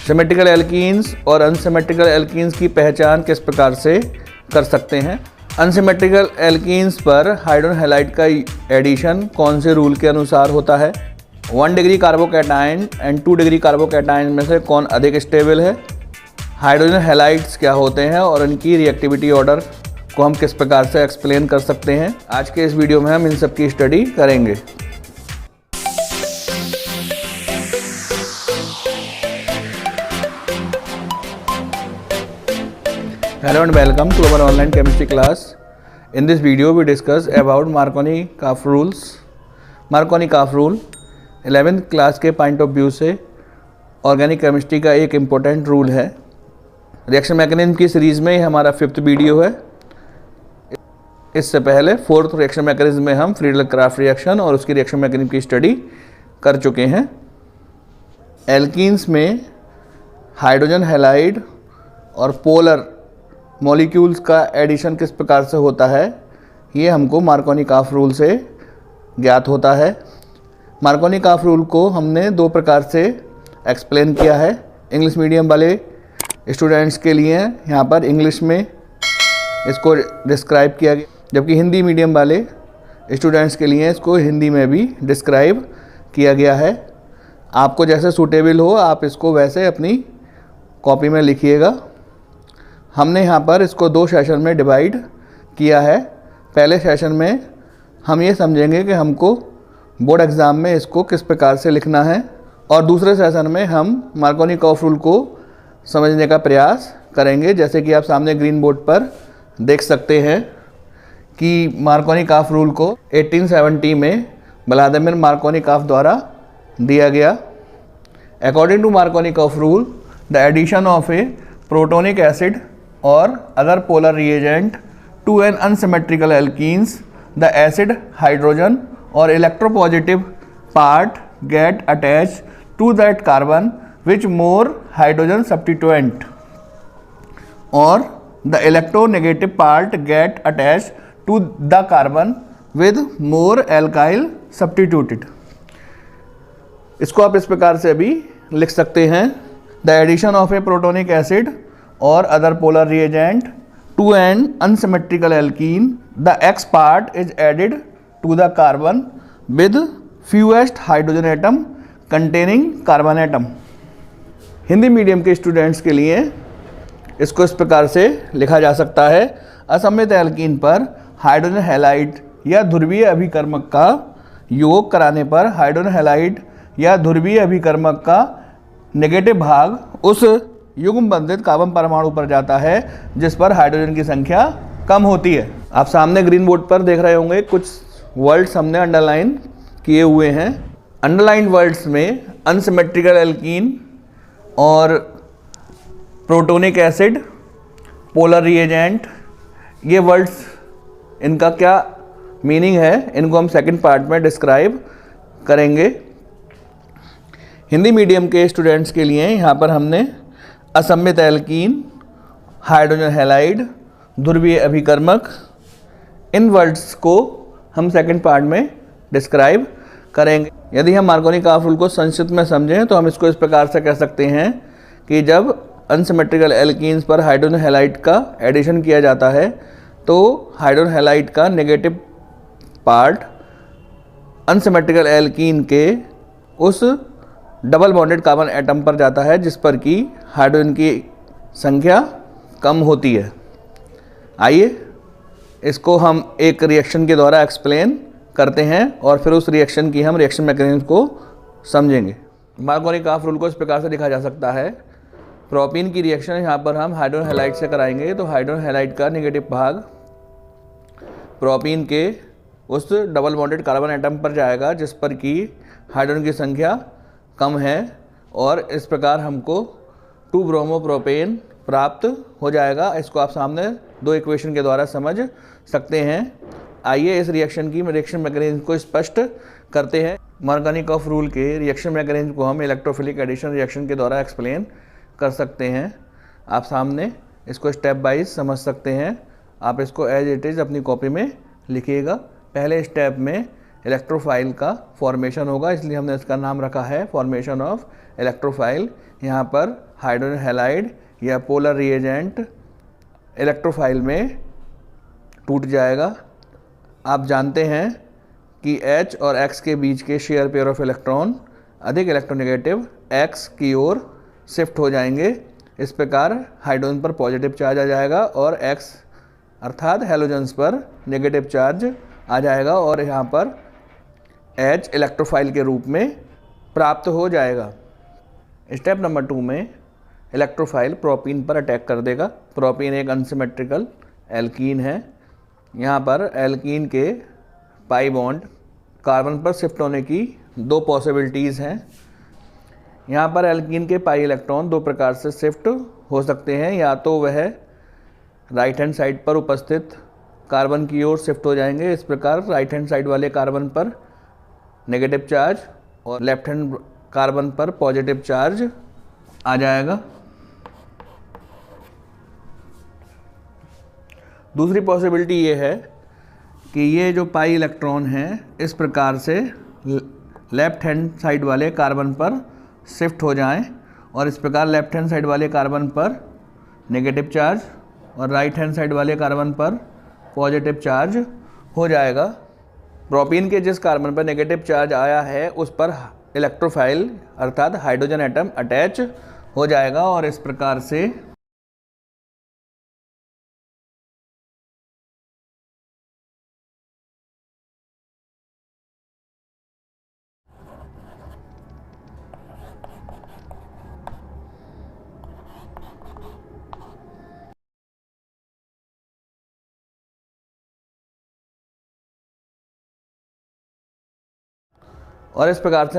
Symmetrical alkenes और unsymmetrical alkenes की पहचान किस प्रकार से कर सकते हैं। अनसिमेट्रिकल एल्कीन्स पर हाइड्रोजन हैलाइड का एडिशन कौन से रूल के अनुसार होता है। 1 degree carbocation and 2 degree carbocation में से कौन अधिक स्टेबल है। हाइड्रोजन हैलाइड्स क्या होते हैं और इनकी रिएक्टिविटी ऑर्डर को हम किस प्रकार से एक्सप्लेन कर सकते हैं। आज के इस वीडियो में हम इन सब की स्टडी करेंगे। Hello and welcome to our online chemistry class. In this video we discuss about Marconi-Kauf rules. Marconi-Kauf rule 11th class के पॉइंट ऑफ व्यू से ऑर्गेनिक केमिस्ट्री का एक इम्पोर्टेंट रूल है। रिएक्शन मैकेनिज्म की सीरीज़ में हमारा 5th video है। इससे पहले 4th रिएक्शन मैकेनिज्म में हम फ्रीडल-क्राफ्ट रिएक्शन और उसकी रिएक्शन मैकेनिज्म की स्टडी कर चुके हैं। एल्कीन्स में हाइड्रोजन हैलाइड और पोलर मॉलिक्यूल्स का एडिशन किस प्रकार से होता है, ये हमको मार्कोनी-काफ रूल से ज्ञात होता है। मार्कोनी-काफ रूल को हमने 2 प्रकार से एक्सप्लेन किया है। इंग्लिश मीडियम वाले स्टूडेंट्स के लिए यहाँ पर इंग्लिश में इसको डिस्क्राइब किया गया, जबकि हिंदी मीडियम वाले स्टूडेंट्स के लिए इसको हिंदी में भी डिस्क्राइब किया गया है। आपको जैसे सूटेबल हो आप इसको वैसे अपनी कॉपी में लिखिएगा। हमने यहाँ पर इसको 2 सेशन में डिवाइड किया है। पहले सेशन में हम ये समझेंगे कि हमको बोर्ड एग्ज़ाम में इसको किस प्रकार से लिखना है, और दूसरे सेशन में हम मार्कोनी-काफ रूल को समझने का प्रयास करेंगे। जैसे कि आप सामने ग्रीन बोर्ड पर देख सकते हैं कि मार्कोनी-काफ रूल को 1870 में व्लादिमीर मार्कोनी-काफ द्वारा दिया गया। According to Markovnikov rule, the addition of a protonic acid or other polar reagent to an unsymmetrical alkenes, the acid hydrogen or electropositive part get attached to that carbon with more hydrogen substituent, or the electronegative part get attached to the carbon with more alkyl substituted. इसको आप इस प्रकार से भी लिख सकते हैं, the addition of a protonic acid or other polar reagent to an unsymmetrical alkene, the X part is added to the carbon with fewest hydrogen atom containing carbon atom. Hindi medium के स्टूडेंट्स के लिए इसको इस प्रकार से लिखा जा सकता है। असममित एल्कीन पर हाइड्रोजन हैलाइड या ध्रुवीय अभिकर्मक का योग कराने पर हाइड्रोजन हैलाइड या ध्रुवीय अभिकर्मक का नेगेटिव भाग उस युग्म बंधित कार्बन परमाणु पर जाता है जिस पर हाइड्रोजन की संख्या कम होती है। आप सामने ग्रीन बोर्ड पर देख रहे होंगे कुछ वर्ड्स हमने अंडरलाइन किए हुए हैं। अंडरलाइन वर्ड्स में अनसिमेट्रिकल एल्कीन और प्रोटोनिक एसिड, पोलर रिएजेंट, ये वर्ड्स इनका क्या मीनिंग है इनको हम सेकंड पार्ट में डिस्क्राइब करेंगे। हिंदी मीडियम के स्टूडेंट्स के लिए यहाँ पर हमने असममित एल्कीन, हाइड्रोजन हैलाइड, ध्रुवीय अभिकर्मक, इन वर्ड्स को हम सेकंड पार्ट में डिस्क्राइब करेंगे। यदि हम मार्कोनी-काफ रूल को संक्षिप्त में समझें तो हम इसको इस प्रकार से कह सकते हैं कि जब अनसिमेट्रिकल एल्कीन्स पर हाइड्रोजन हैलाइड का एडिशन किया जाता है तो हाइड्रोजन हैलाइड का नेगेटिव पार्ट अनसिमेट्रिकल एल्कीन के उस डबल बॉन्डेड कार्बन एटम पर जाता है जिस पर कि हाइड्रोजन की संख्या कम होती है। आइए इसको हम एक रिएक्शन के द्वारा एक्सप्लेन करते हैं और फिर उस रिएक्शन की हम रिएक्शन मैकेनिज्म को समझेंगे। मार्कोनी-काफ रूल को इस प्रकार से लिखा जा सकता है। प्रोपीन की रिएक्शन यहाँ पर हम हाइड्रोजन हैलाइड से कराएंगे तो हाइड्रोजन हैलाइड का नेगेटिव भाग प्रोपीन के उस डबल बॉन्डेड कार्बन एटम पर जाएगा जिस पर कि हाइड्रोजन की संख्या कम है, और इस प्रकार हमको 2-ब्रोमोप्रोपेन प्राप्त हो जाएगा। इसको आप सामने 2 इक्वेशन के द्वारा समझ सकते हैं। आइए इस रिएक्शन की रिएक्शन मैकेनिज्म को स्पष्ट करते हैं। मार्कोनी-काफ रूल के रिएक्शन मैकेनिज्म को हम इलेक्ट्रोफिलिक एडिशन रिएक्शन के द्वारा एक्सप्लेन कर सकते हैं। आप सामने इसको स्टेप वाइज समझ सकते हैं। आप इसको एज इट इज़ अपनी कॉपी में लिखिएगा। पहले स्टेप में इलेक्ट्रोफाइल का फॉर्मेशन होगा, इसलिए हमने इसका नाम रखा है फॉर्मेशन ऑफ इलेक्ट्रोफाइल। यहाँ पर हाइड्रोजन हैलाइड या पोलर रिएजेंट इलेक्ट्रोफाइल में टूट जाएगा। आप जानते हैं कि H और X के बीच के शेयर पेयर ऑफ इलेक्ट्रॉन अधिक इलेक्ट्रोनेगेटिव X की ओर शिफ्ट हो जाएंगे। इस प्रकार हाइड्रोजन पर पॉजिटिव चार्ज आ जाएगा और X अर्थात हैलोजन्स पर नेगेटिव चार्ज आ जाएगा और यहाँ पर H इलेक्ट्रोफाइल के रूप में प्राप्त हो जाएगा। स्टेप नंबर 2 में इलेक्ट्रोफाइल प्रोपीन पर अटैक कर देगा। प्रोपीन एक अनसिमेट्रिकल एल्कीन है। यहाँ पर एल्कीन के पाई बॉन्ड कार्बन पर शिफ्ट होने की 2 पॉसिबिलिटीज़ हैं। यहाँ पर एल्कीन के पाई इलेक्ट्रॉन 2 प्रकार से शिफ्ट हो सकते हैं। या तो वह राइट हैंड साइड पर उपस्थित कार्बन की ओर शिफ्ट हो जाएंगे। इस प्रकार राइट हैंड साइड वाले कार्बन पर नेगेटिव चार्ज और लेफ्ट हैंड कार्बन पर पॉजिटिव चार्ज आ जाएगा। दूसरी पॉसिबिलिटी ये है कि ये जो पाई इलेक्ट्रॉन हैं इस प्रकार से लेफ्ट हैंड साइड वाले कार्बन पर शिफ्ट हो जाएं और इस प्रकार लेफ्ट हैंड साइड वाले कार्बन पर नेगेटिव चार्ज और राइट हैंड साइड वाले कार्बन पर पॉजिटिव चार्ज हो जाएगा। प्रोपीन के जिस कार्बन पर नेगेटिव चार्ज आया है उस पर इलेक्ट्रोफाइल अर्थात हाइड्रोजन एटम अटैच हो जाएगा और इस प्रकार से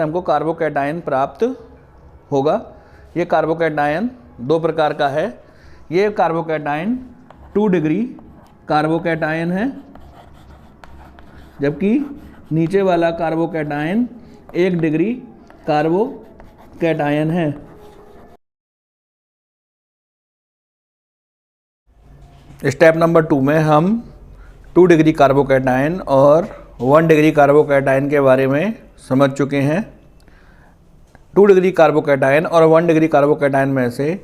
हमको कार्बोकैटायन प्राप्त होगा। ये कार्बोकैटायन 2 प्रकार का है। ये कार्बोकैटायन 2 डिग्री कार्बोकैटायन है, जबकि नीचे वाला कार्बोकैटायन 1 डिग्री कार्बोकैटायन है। स्टेप नंबर 2 में हम 2 डिग्री कार्बोकैटायन और 1 डिग्री कार्बोकैटायन के बारे में समझ चुके हैं। 2 डिग्री कार्बोकैटायन और 1 डिग्री कार्बोकैटायन में से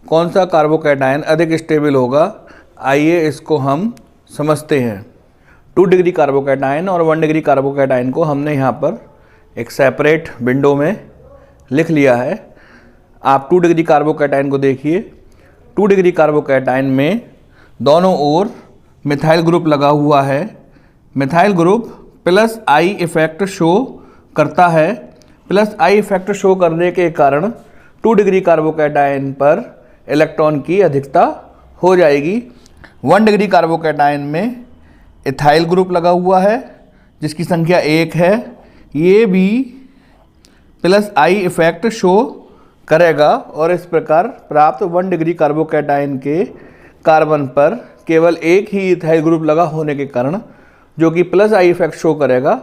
कौन सा कार्बोकैटायन अधिक स्टेबल होगा, आइए इसको हम समझते हैं। 2 डिग्री कार्बोकैटायन और 1 डिग्री कार्बोकैटायन को हमने यहाँ पर एक सेपरेट विंडो में लिख लिया है। आप 2 डिग्री कार्बोकैटायन को देखिए। 2 डिग्री कार्बोकैटायन में दोनों ओर मिथाइल ग्रुप लगा हुआ है। Methyl group plus I effect show करता है। प्लस आई इफेक्ट शो करने के कारण 2 डिग्री कार्बोकैटायन पर इलेक्ट्रॉन की अधिकता हो जाएगी। 1 डिग्री कार्बोकैटायन में इथाइल ग्रुप लगा हुआ है जिसकी संख्या 1 है। ये भी प्लस आई इफेक्ट शो करेगा और इस प्रकार प्राप्त 1 डिग्री कार्बोकैटायन के कार्बन पर केवल एक ही इथाइल ग्रुप लगा होने के कारण, जो कि प्लस आई इफेक्ट शो करेगा,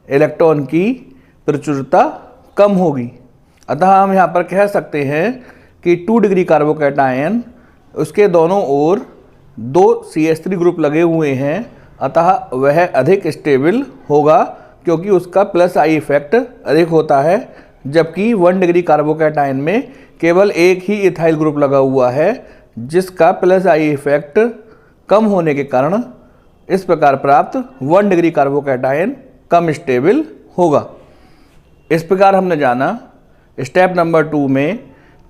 इलेक्ट्रॉन की प्रचुरता कम होगी। अतः हम यहाँ पर कह सकते हैं कि 2 डिग्री कार्बोकैटायन उसके दोनों ओर 2 CH3 ग्रुप लगे हुए हैं, अतः वह अधिक स्टेबल होगा क्योंकि उसका प्लस आई इफेक्ट अधिक होता है, जबकि 1 डिग्री कार्बोकैटायन में केवल एक ही इथाइल ग्रुप लगा हुआ है जिसका प्लस आई इफेक्ट कम होने के कारण इस प्रकार प्राप्त 1 डिग्री कार्बोकैटायन कम स्टेबल होगा। इस प्रकार हमने जाना स्टेप नंबर 2 में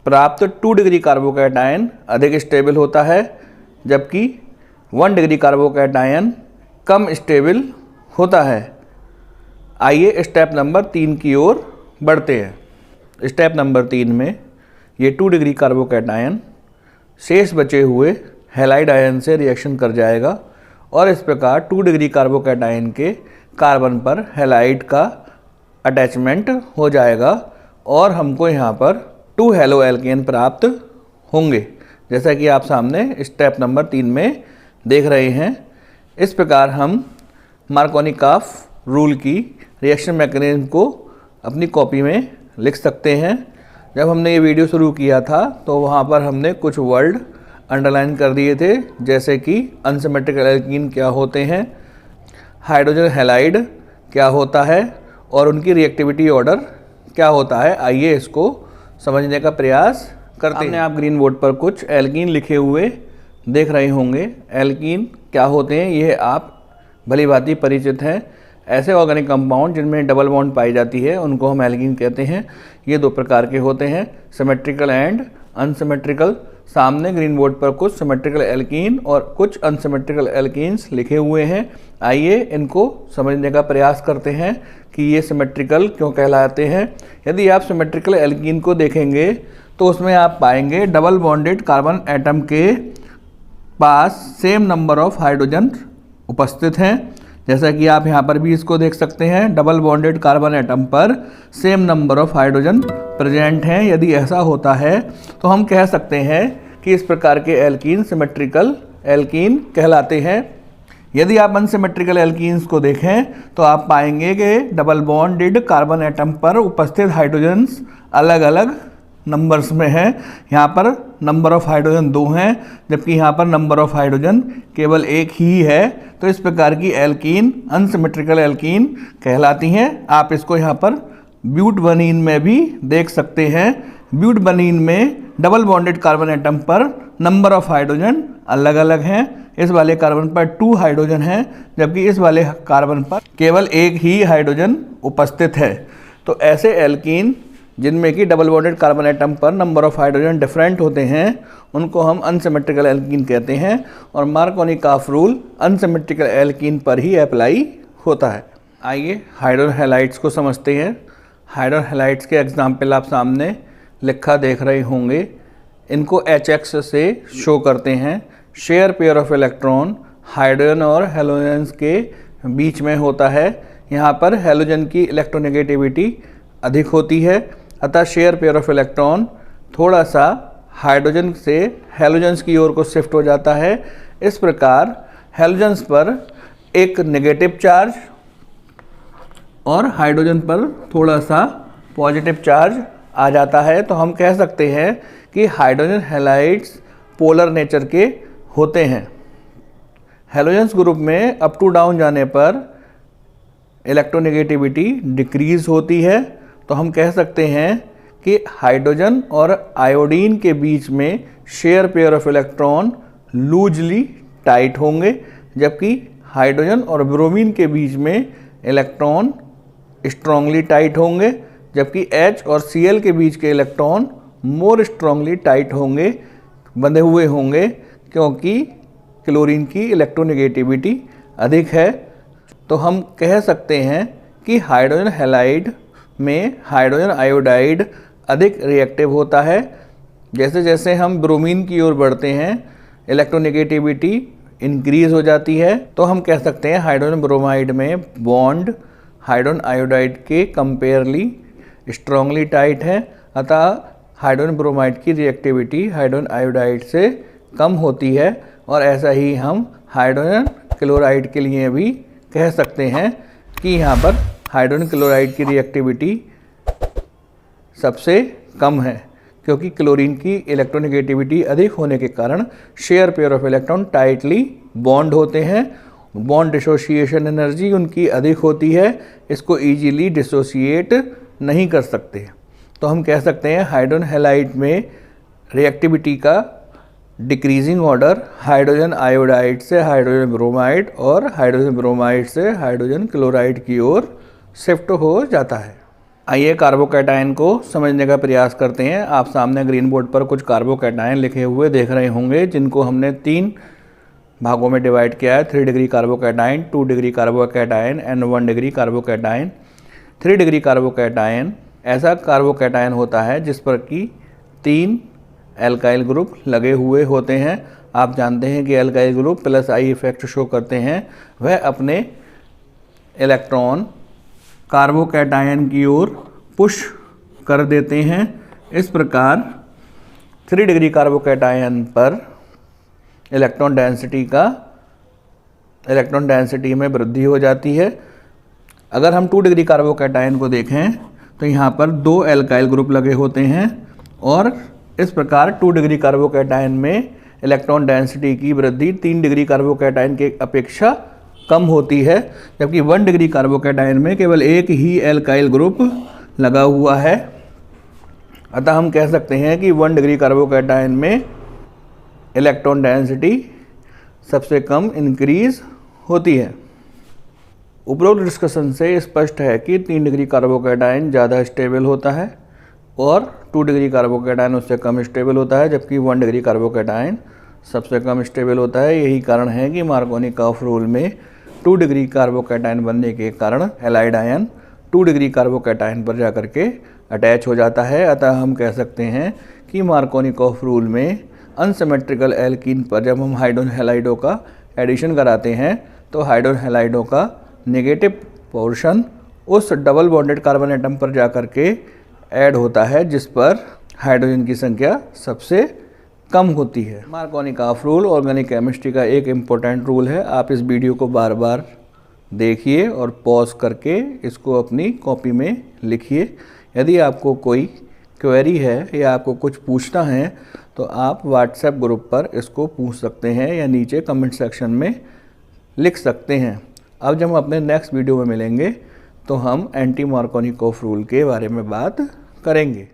प्राप्त 2 डिग्री कार्बोकैटायन अधिक स्टेबल होता है, जबकि 1 डिग्री कार्बोकैटायन कम स्टेबल होता है। आइए स्टेप नंबर 3 की ओर बढ़ते हैं। स्टेप नंबर 3 में ये 2 डिग्री कार्बोकैटायन शेष बचे हुए हैलाइड आयन से रिएक्शन कर जाएगा और इस प्रकार 2 डिग्री कार्बोकैटायन के कार्बन पर हैलाइड का अटैचमेंट हो जाएगा और हमको यहाँ पर 2 हैलो एल्केन प्राप्त होंगे, जैसा कि आप सामने स्टेप नंबर 3 में देख रहे हैं। इस प्रकार हम मार्कोनी-काफ रूल की रिएक्शन मैकेनिज्म को अपनी कॉपी में लिख सकते हैं। जब हमने ये वीडियो शुरू किया था तो वहाँ पर हमने कुछ वर्ड अंडरलाइन कर दिए थे, जैसे कि अनसिमेट्रिकल एल्कीन क्या होते हैं, हाइड्रोजन हैलाइड क्या होता है और उनकी रिएक्टिविटी ऑर्डर क्या होता है। आइए इसको समझने का प्रयास करते हैं। आप ग्रीन बोर्ड पर कुछ एल्कीन लिखे हुए देख रहे होंगे। एल्कीन क्या होते हैं ये आप भली भांति परिचित हैं। ऐसे ऑर्गेनिक कंपाउंड जिनमें डबल बॉन्ड पाई जाती है उनको हम एल्कीन कहते हैं। ये दो प्रकार के होते हैं, सिमेट्रिकल एंड अनसिमेट्रिकल। सामने ग्रीन बोर्ड पर कुछ सिमेट्रिकल एल्कीन और कुछ अनसिमेट्रिकल एल्कीन्स लिखे हुए हैं। आइए इनको समझने का प्रयास करते हैं कि ये सिमेट्रिकल क्यों कहलाते हैं। यदि आप सिमेट्रिकल एल्कीन को देखेंगे तो उसमें आप पाएंगे डबल बॉन्डेड कार्बन एटम के पास सेम नंबर ऑफ हाइड्रोजन उपस्थित हैं। जैसा कि आप यहाँ पर भी इसको देख सकते हैं, डबल बॉन्डेड कार्बन एटम पर same number of hydrogen present हैं। यदि ऐसा होता है तो हम कह सकते हैं कि इस प्रकार के एल्कीन सिमेट्रिकल एल्कीन कहलाते हैं। यदि आप अनसिमेट्रिकल एल्कीन्स को देखें तो आप पाएंगे कि डबल बॉन्डेड कार्बन एटम पर उपस्थित हाइड्रोजन्स अलग अलग नंबर्स में है। यहाँ पर नंबर ऑफ हाइड्रोजन 2 हैं जबकि यहाँ पर नंबर ऑफ हाइड्रोजन केवल 1 ही है। तो इस प्रकार की एल्कीन अनसिमेट्रिकल एल्कीन कहलाती हैं। आप इसको यहाँ पर ब्यूटबनीन में भी देख सकते हैं। ब्यूटबनीन में डबल बॉन्डेड कार्बन एटम पर नंबर ऑफ हाइड्रोजन अलग अलग हैं। इस वाले कार्बन पर 2 हाइड्रोजन हैं जबकि इस वाले कार्बन पर केवल 1 ही हाइड्रोजन उपस्थित है। तो ऐसे एल्कीन जिनमें कि डबल बॉन्डेड कार्बन एटम पर नंबर ऑफ हाइड्रोजन डिफरेंट होते हैं उनको हम अनसिमेट्रिकल एल्कीन कहते हैं। और मार्कोनी-काफ रूल अनसिमेट्रिकल एल्कीन पर ही अप्लाई होता है। आइए हाइड्रोजन हैलाइड्स को समझते हैं। हाइड्रोजन हैलाइड्स के एग्जाम्पल आप सामने लिखा देख रहे होंगे। इनको HX से शो करते हैं। Share pair of electron hydrogen और हेलोजन के बीच में होता है। यहाँ पर हेलोजन की इलेक्ट्रोनेगेटिविटी अधिक होती है, अतः शेयर पेयर ऑफ इलेक्ट्रॉन थोड़ा सा हाइड्रोजन से हेलोजन्स की ओर को शिफ्ट हो जाता है। इस प्रकार हेलोजन्स पर एक नेगेटिव चार्ज और हाइड्रोजन पर थोड़ा सा पॉजिटिव चार्ज आ जाता है। तो हम कह सकते हैं कि हाइड्रोजन हैलाइड्स पोलर नेचर के होते हैं। हेलोजन्स ग्रुप में अप टू डाउन जाने पर इलेक्ट्रोनेगेटिविटी डिक्रीज होती है। तो हम कह सकते हैं कि हाइड्रोजन और आयोडीन के बीच में share pair of electron loosely tight होंगे जबकि हाइड्रोजन और ब्रोमीन के बीच में इलेक्ट्रॉन स्ट्रांगली टाइट होंगे जबकि H और Cl के बीच के इलेक्ट्रॉन मोर स्ट्रांगली टाइट होंगे, बंधे हुए होंगे, क्योंकि क्लोरीन की इलेक्ट्रोनेगेटिविटी अधिक है। तो हम कह सकते हैं कि हाइड्रोजन हैलाइड में हाइड्रोजन आयोडाइड अधिक रिएक्टिव होता है। जैसे जैसे हम ब्रोमीन की ओर बढ़ते हैं इलेक्ट्रोनेगेटिविटी इंक्रीज हो जाती है। तो हम कह सकते हैं हाइड्रोजन ब्रोमाइड में बॉन्ड हाइड्रोजन आयोडाइड के कंपेयरली स्ट्रांगली टाइट है, अतः हाइड्रोजन ब्रोमाइड की रिएक्टिविटी हाइड्रोजन आयोडाइड से कम होती है। और ऐसा ही हम हाइड्रोजन क्लोराइड के लिए भी कह सकते हैं कि यहाँ पर हाइड्रोजन क्लोराइड की रिएक्टिविटी सबसे कम है, क्योंकि क्लोरीन की इलेक्ट्रोनेगेटिविटी अधिक होने के कारण share pair of electron tightly bond होते हैं। बॉन्ड डिसोसिएशन एनर्जी उनकी अधिक होती है, इसको इजीली डिसोसिएट नहीं कर सकते। तो हम कह सकते हैं हाइड्रोजन हैलाइड में रिएक्टिविटी का डिक्रीजिंग ऑर्डर हाइड्रोजन आयोडाइड से हाइड्रोजन ब्रोमाइड और हाइड्रोजन ब्रोमाइड से हाइड्रोजन क्लोराइड की ओर शिफ्ट हो जाता है। आइए कार्बोकैटायन को समझने का प्रयास करते हैं। आप सामने ग्रीन बोर्ड पर कुछ कार्बोकैटायन लिखे हुए देख रहे होंगे जिनको हमने 3 भागों में डिवाइड किया है। 3 degree carbocation, 2 degree carbocation and 1 degree carbocation. 3 degree carbocation ऐसा कार्बोकैटायन होता है जिस पर कि 3 एल्काइल ग्रुप लगे हुए होते हैं। आप जानते हैं कि alkyl group plus I effect show करते हैं। वह अपने इलेक्ट्रॉन कार्बोकैटायन की ओर पुश कर देते हैं। इस प्रकार 3 डिग्री कार्बोकैटायन पर इलेक्ट्रॉन डेंसिटी में वृद्धि हो जाती है। अगर हम 2 डिग्री कार्बोकैटायन को देखें तो यहाँ पर 2 एल्काइल ग्रुप लगे होते हैं और इस प्रकार 2 डिग्री कार्बोकैटायन में इलेक्ट्रॉन डेंसिटी की वृद्धि 3 डिग्री कार्बोकैटायन की अपेक्षा कम होती है, जबकि 1 डिग्री कार्बोकैटायन में केवल एक ही एल्काइल ग्रुप लगा हुआ है। अतः हम कह सकते हैं कि 1 डिग्री कार्बोकैटायन में इलेक्ट्रॉन डेंसिटी सबसे कम इंक्रीज होती है। उपरोक्त डिस्कशन से स्पष्ट है कि 3 डिग्री कार्बोकैटायन ज़्यादा स्टेबल होता है और 2 डिग्री कार्बोकैटायन उससे कम स्टेबल होता है, जबकि 1 डिग्री कार्बोकैटायन सबसे कम स्टेबल होता है। यही कारण है कि मार्कोनी-काफ रूल में 2 डिग्री कार्बोकैटायन बनने के कारण हैलाइड आयन 2 डिग्री कार्बोकैटायन पर जाकर के अटैच हो जाता है। अतः हम कह सकते हैं कि मार्कोनी-काफ रूल में अनसिमेट्रिकल एल्कीन पर जब हम हाइड्रोजन हैलाइडों का एडिशन कराते हैं तो हाइड्रोजन हैलाइडों का नेगेटिव पोर्शन उस डबल बॉन्डेड कार्बन एटम पर जाकर के ऐड होता है, जिस पर हाइड्रोजन की संख्या सबसे कम होती है। मार्कोनी-काफ रूल ऑर्गेनिक केमिस्ट्री का एक इम्पोर्टेंट रूल है। आप इस वीडियो को बार बार देखिए और पॉज करके इसको अपनी कॉपी में लिखिए। यदि आपको कोई क्वेरी है या आपको कुछ पूछना है तो आप व्हाट्सएप ग्रुप पर इसको पूछ सकते हैं या नीचे कमेंट सेक्शन में लिख सकते हैं। अब जब हम अपने नेक्स्ट वीडियो में मिलेंगे तो हम एंटी मार्कोनी-काफ रूल के बारे में बात करेंगे।